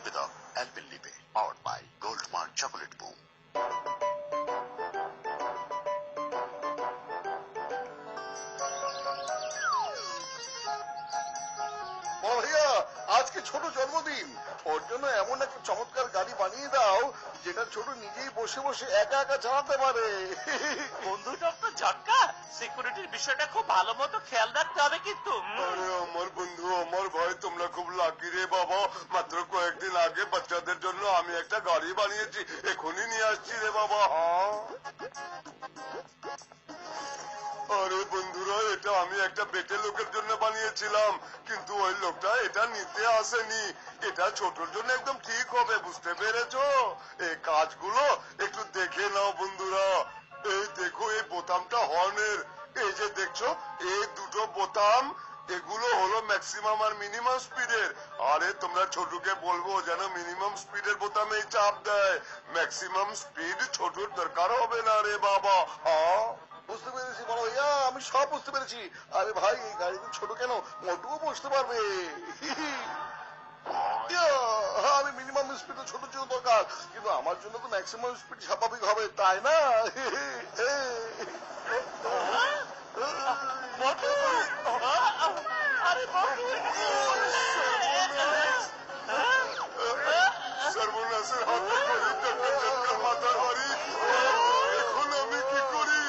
নিবেদক Alpenliebe, powered by গোল্ডমার্ক chocolate broom. আজকে ছোট জন্মদিন, ওর জন্য এমন একটা চমৎকার গাড়ি বানিয়ে দাও যেটা ছোট নিজেই বসে বসে একা একা চালাতে পারে। বন্ধুটা তো ঝটকা, সিকিউরিটির বিষয়টা খুব ভালো মতো খেয়াল রাখতে হবে কিন্তু। আরে আমার বন্ধু, আমার ভাই, তোমরা খুব লাকি রে বাবা। মাত্র কয়েকদিন আগে বাচ্চাদের জন্য আমি একটা গাড়ি বানিয়েছি, এখনই নিয়ে আসছি রে বাবা। আরে বন্ধুরা, এটা আমি একটা বেটে লোকের জন্য বানিয়েছিলাম, কিন্তু ওই লোকটা এটা নিতে আসেনি। এটা ছোটর জন্য একদম ঠিক হবে, বুঝতে পেরেছো? এই কাজগুলো একটু দেখে নাও বন্ধুরা। এই দেখো, এই বোতামটা হর্নের, এই যে দেখছো এই দুটো বোতাম, এগুলো হলো ম্যাক্সিমাম আর মিনিমাম স্পিডের। আরে তোমরা ছোটকে বলবো যেন মিনিমাম স্পিডের বোতামে চাপ দেয়, ম্যাক্সিমাম স্পিড ছোটর দরকার হবে না রে বাবা। বুঝতে পেরেছি বড় ভাইয়া, আমি সব বুঝতে পেরেছি। আরে ভাই, এই গাড়িতে ছোট কেন, মোটুও বসতে পারবে। আমি মিনিমাম স্পিডে ছোট ছিল দরকার, কিন্তু আমার জন্য তো ম্যাক্সিমাম স্পিড স্বাভাবিক হবে, তাই না? সর্বনাশের হাতে মাথার বাড়ি, এখন আমি কি করি?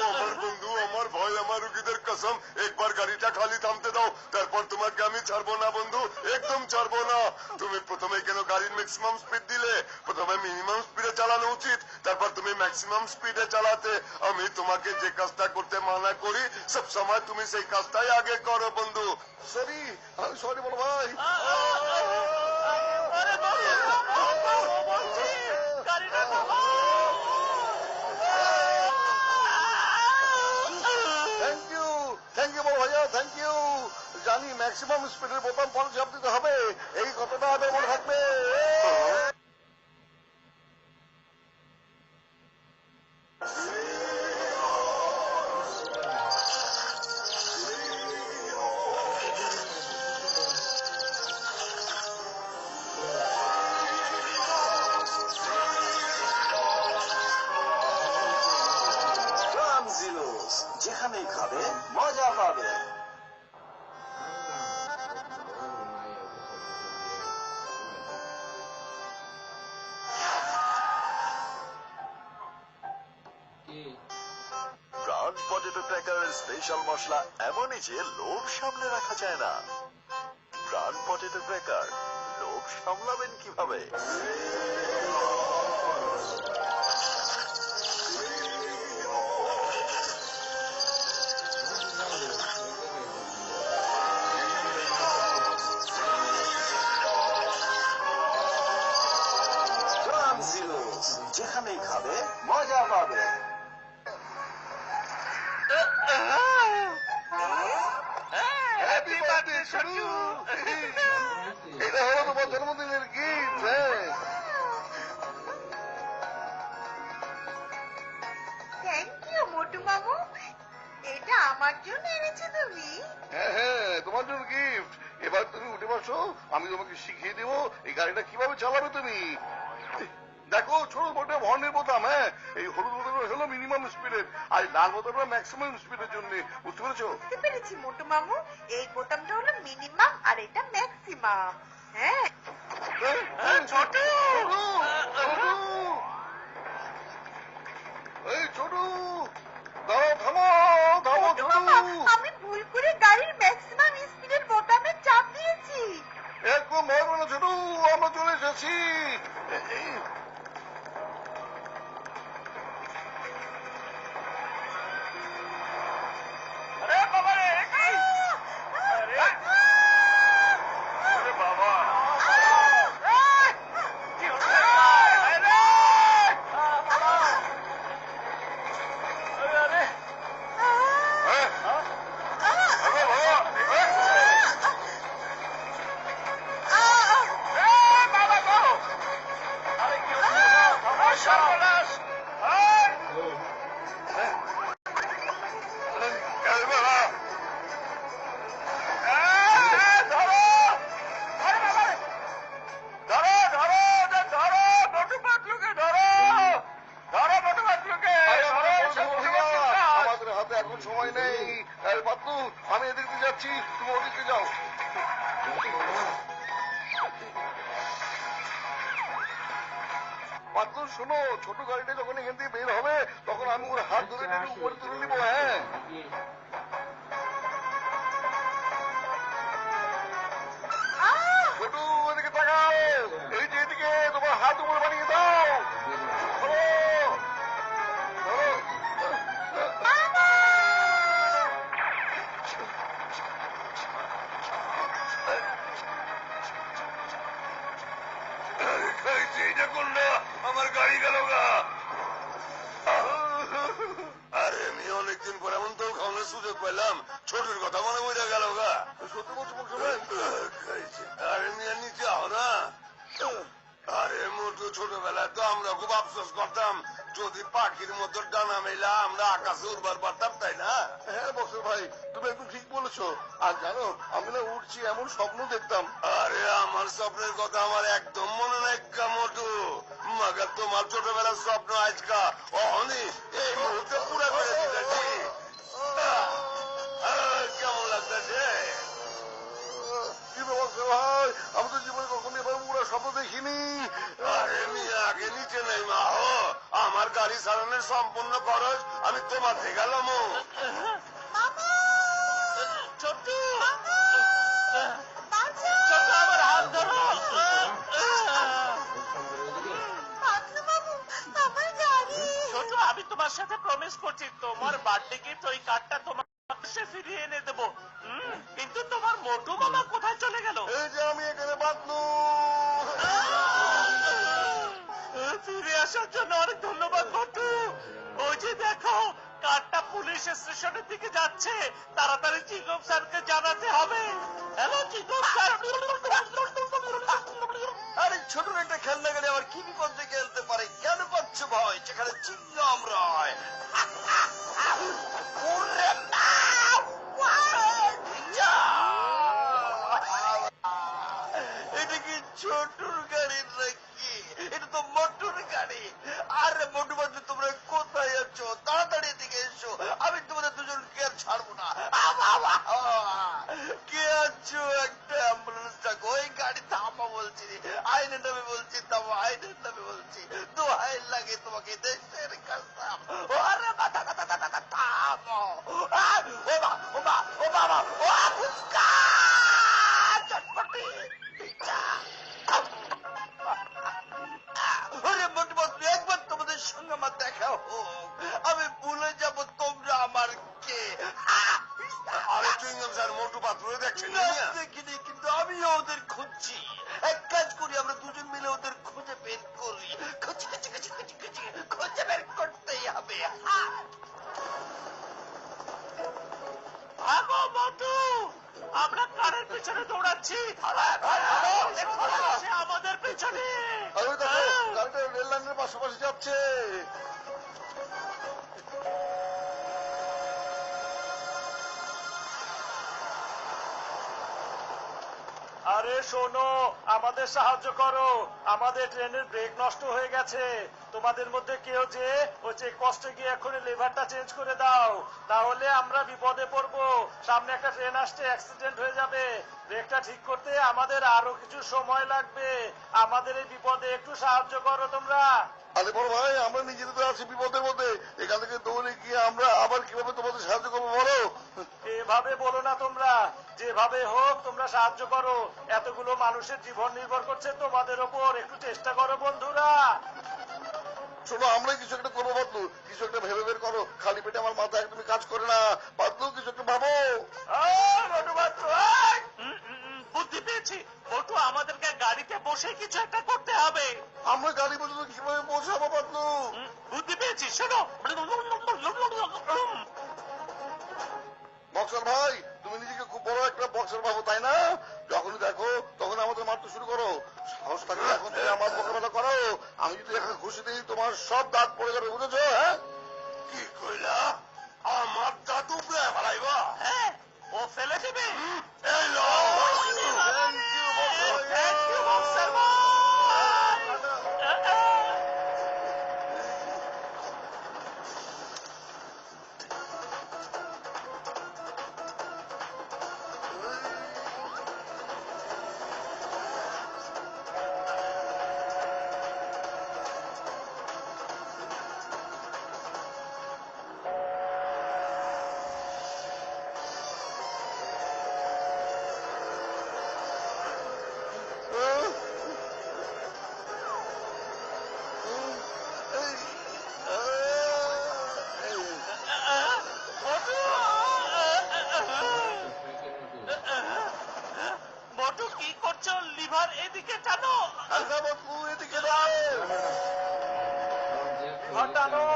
আমার বন্ধু, আমার ভয়, আমার রুগীদের কসম, একবার গাড়িটা খালি থামতে দাও, তারপর তোমাকে আমি ছাড়বো না বন্ধু, একদম ছাড়বো না। তুমি প্রথমে কেন গাড়ির ম্যাক্সিমাম স্পিড দিলে? প্রথমে মিনিমাম স্পিডে চালানো উচিত, তারপর তুমি ম্যাক্সিমাম স্পিডে চালাতে। আমি তোমাকে যে কাজটা করতে মানা করি, সব সময় তুমি সেই কাজটাই আগে করো বন্ধু। সরি, আমি সরি বলো ভাই। থ্যাংক ইউ বড় ভাইয়া, থ্যাংক ইউ। জানি ম্যাক্সিমাম স্পিডের বোতাম পরে চাপ দিতে হবে, এই কথাটা আমাদের মনে থাকবে। যেখানেই খাবে মজা পাবে। প্রাণ পটেটো ক্র্যাকারের স্পেশাল মশলা এমনই যে লোভ সামলে রাখা যায় না। প্রাণ পটেটো ক্র্যাকার, লোভ সামলাবেন কিভাবে? যেখানেই খাবে মজা পাবে। এটা হলো তোমার জন্মদিনের গিফট। থ্যাংক ইউ মোটু মামু, এটা আমার জন্য এনেছো তুমি? হ্যাঁ হ্যাঁ, তোমার জন্য গিফট। এবার তুমি উঠে বসো, আমি তোমাকে শিখিয়ে দেবো এই গাড়িটা কিভাবে চালাবে তুমি। দেখো, ছোট বোটে হর্নের বোতাম, হ্যাঁ, এই হলুদ বোতাম হলো মিনিমাম স্পিডের, আর লাল বোতামটা ম্যাক্সিমাম স্পিডের জন্য। বুঝতে পেরেছো? বুঝতে পেরেছি মোটু মামু, এই বোতামটা হলো মিনিমাম আর এটা ম্যাক্সিমাম। হ্যাঁ ছোট, এই ছোট, দাঁড়াও, থামো থামো ছোট। আমি ভুল করে গাড়ির ম্যাক্সিমাম স্পিডের বোতামে চাপ দিয়েছি। একদম ভয় না ছোট, আমরা চলে এসেছি। আরে পাতলু, আমি এদিকে যাচ্ছি, তুমি ওদিকে যাও। পাতলু শোনো, ছোট গাড়িটা যখন এখান থেকে বের হবে তখন আমি ওর হাত ধরে টেনে উপরে তুলে নিবো। হ্যাঁ ছোট, এদিকে তাকাও, এই যে এদিকে, তোমার হাত উপরে বানিয়ে দাও। ধরো, ধরো। এইটা করলো, আমার গাড়ি গেল গা। আরে আমি অনেকদিন পর এমন তো খাওয়ানোর সুযোগ পেলাম, ছোটুর কথা মনে পড়ে গেল গা। সত্যি বলছো বলছো ভাই? আরে মিয়া নিচে আও না। আরে মোটু, ছোটবেলায় তো আমরা খুব আফসোস করতাম যদি পাখির মতো ডানা মেলা আমরা আকাশে উড়বার পারতাম, তাই না? হ্যাঁ বক্সর ভাই, তুমি একদম ঠিক বলেছো। আর জানো, আমি না উড়ছি এমন স্বপ্ন দেখতাম। আরে আমার স্বপ্নের কথা আমার একদম মনে নাই মোটু, মাগার তোমার ছোটবেলার স্বপ্ন আজকা অহনি এই মুহূর্তে পুরা করে দিতেছি। কেমন লাগতেছে? ভাই, আমি তো জীবনে কখনো এবার উড়া স্বপ্ন দেখিনি। আরে মিয়া, আগে নিচে নেই মা, আমার গাড়ি চালানোর সম্পূর্ণ খরচ আমি তোমার থেকে গেলাম। ছোট্টু, ছোট্টু আমার হাত ধরো। ছোট, আমি তোমার সাথে প্রমিস করছি তোমার বার্থডে গিফট ওই কার্ডটা তোমার ফিরিয়ে এনে দেবো। কিন্তু তোমার মোটু মামা কোথায় চলে গেল? এই যে আমি এখানে বাঁধলু। ফিরে আসার জন্য অনেক ধন্যবাদ মোটু। ওই যে দেখো, কারটা পুলিশ স্টেশনের দিকে যাচ্ছে, তাড়াতাড়ি চিকম স্যারকে জানাতে হবে। Hello Chikam sir. আরে ছোট একটা খেলনা গাড়ি আবার কি বিপদ থেকে আনতে পারে? কেন পাচ্ছ ভয় যেখানে চিংগাম রয়? এটা কি ছোটুর গাড়ি নাকি? এটা তো মোটুর গাড়ি। আরে মোটু বাজু, তোমরা কোথায় আছো? তাড়াতাড়ি এদিকে এসো, আমি তোমাদের দুজনকে আর ছাড়বো না। কে আছো? একটা অ্যাম্বুলেন্স ডাকো, ওই গাড়ি থামা বলছি, আইনের নামে বলছি, থামো, আইনের নামে বলছি, দোহাই লাগে তোমাকে, দেশের কাসাম। আরে মাথা থামো। ও বাবা, ও বাবা, ও ফুসকা চটপটি। আরে মোটু বাজু, একবার তোমাদের সঙ্গে আমার দেখা হোক, আমি ভুলে যাব তোমরা আমার কে। আরে চুইংগাম স্যার, মোটু পাত্র দেখছেন না? দেখিনি, কিন্তু আমিও ওদের খুঁজছি। এক কাজ করি, আমরা দুজন মিলে ওদের খুঁজে বের করি। খুঁজে বের করতেই হবে। আগো মোটু, আমরা কারের পিছনে দৌড়াচ্ছি। সে আমাদের পিছনে। আরে দেখো, গাড়িটা রেল লাইনের পাশাপাশি যাচ্ছে। আরে শোনো, আমাদের সাহায্য করো, আমাদের ট্রেনের ব্রেক নষ্ট হয়ে গেছে। তোমাদের মধ্যে কেউ যে ওই চেকপোস্টে গিয়ে এখনই লিভারটা চেঞ্জ করে দাও, তাহলে আমরা বিপদে পড়বো। সামনে একটা ট্রেন আসছে, অ্যাক্সিডেন্ট হয়ে যাবে। ব্রেকটা ঠিক করতে আমাদের আরো কিছু সময় লাগবে। আমাদের এই বিপদে একটু সাহায্য করো তোমরা। আরে বড় ভাই, আমরা নিজেদের তো আছি বিপদের মধ্যে, এখান থেকে দৌড়ে গিয়ে আমরা আবার কিভাবে তোমাদের সাহায্য করবো বলো? এভাবে বলো না তোমরা, যেভাবে হোক তোমরা সাহায্য করো। এতগুলো মানুষের জীবন নির্ভর করছে তোমাদের ওপর, একটু চেষ্টা করো বন্ধুরা। শোনো, আমরা কিছু একটা করবো বাদলু, কিছু একটা ভেবে বের করো। খালি পেটে আমার মাথা একদমই কাজ করে না। বাদলু, কিছু একটা ভাবো। বুদ্ধি পেয়েছি মোটু, আমাদেরকে গাড়িতে বসে কিছু একটা করতে হবে। আমরা গাড়ি পর্যন্ত কিভাবে পৌঁছাবো বাদলু? বুদ্ধি পেয়েছি, শোনো। বক্সার ভাই, তুমি নিজেকে খুব বড় একটা বক্সার ভাবো, তাই না? যখনই দেখো তখন আমাদের মারতে শুরু করো। সাহস থাকলে এখন তুমি আমার মোকাবেলা করো। আমি যদি একটা ঘুষি দিই, তোমার সব দাঁত পড়ে যাবে, বুঝেছো? হ্যাঁ, কি কইলা? আমার দাঁত উপরে ফেলাইবা? হ্যাঁ, ও ফেলে দেবে। এই লো। Thank you, boxer boy. এদিকে টানো। হালকা বাপু এদিকে দাও। হটানো।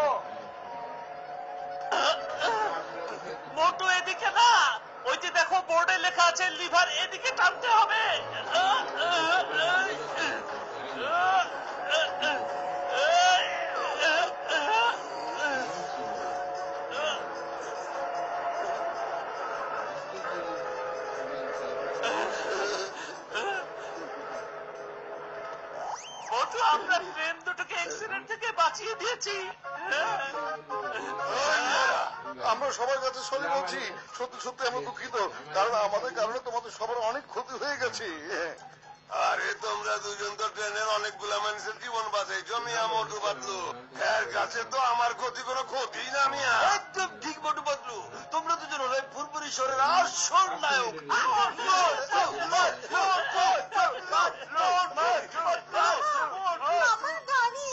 মোটু এদিকে না, ওই যে দেখো বোর্ডে লেখা আছে লিভার এদিকে টানতে হবে। মোটু আমরা ট্রেন দুটোকে অ্যাক্সিডেন্ট থেকে বাঁচিয়ে দিয়েছি। আমরা সবার কাছে সরি বলছি, সত্যি সত্যি আমরা দুঃখিত, কারণ আমাদের কারণে তোমাদের সবার অনেক ক্ষতি হয়ে গেছে। আরে তোমরা দুজন তো ট্রেনের অনেকগুলা মানুষের জীবন বাঁচাইছো মিয়া মোটু পাতলু, এর কাছে তো আমার ক্ষতি কোনো ক্ষতি না মিয়া। একদম ঠিক মোটু পাতলু, তোমরা দুজন হলে ফুরফুরি শহরের আসল নায়ক। আমার গাড়ি।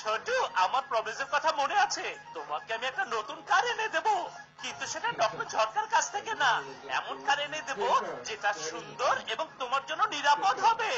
ছোটু, আমার প্রমিসের কথা মনে আছে? তোমাকে আমি একটা নতুন কার এনে দেবো, কিন্তু সেটা ডক্টর ঝটকার কাছ থেকে না, এমন কার এনে দেবো যেটা সুন্দর এবং তোমার জন্য নিরাপদ হবে।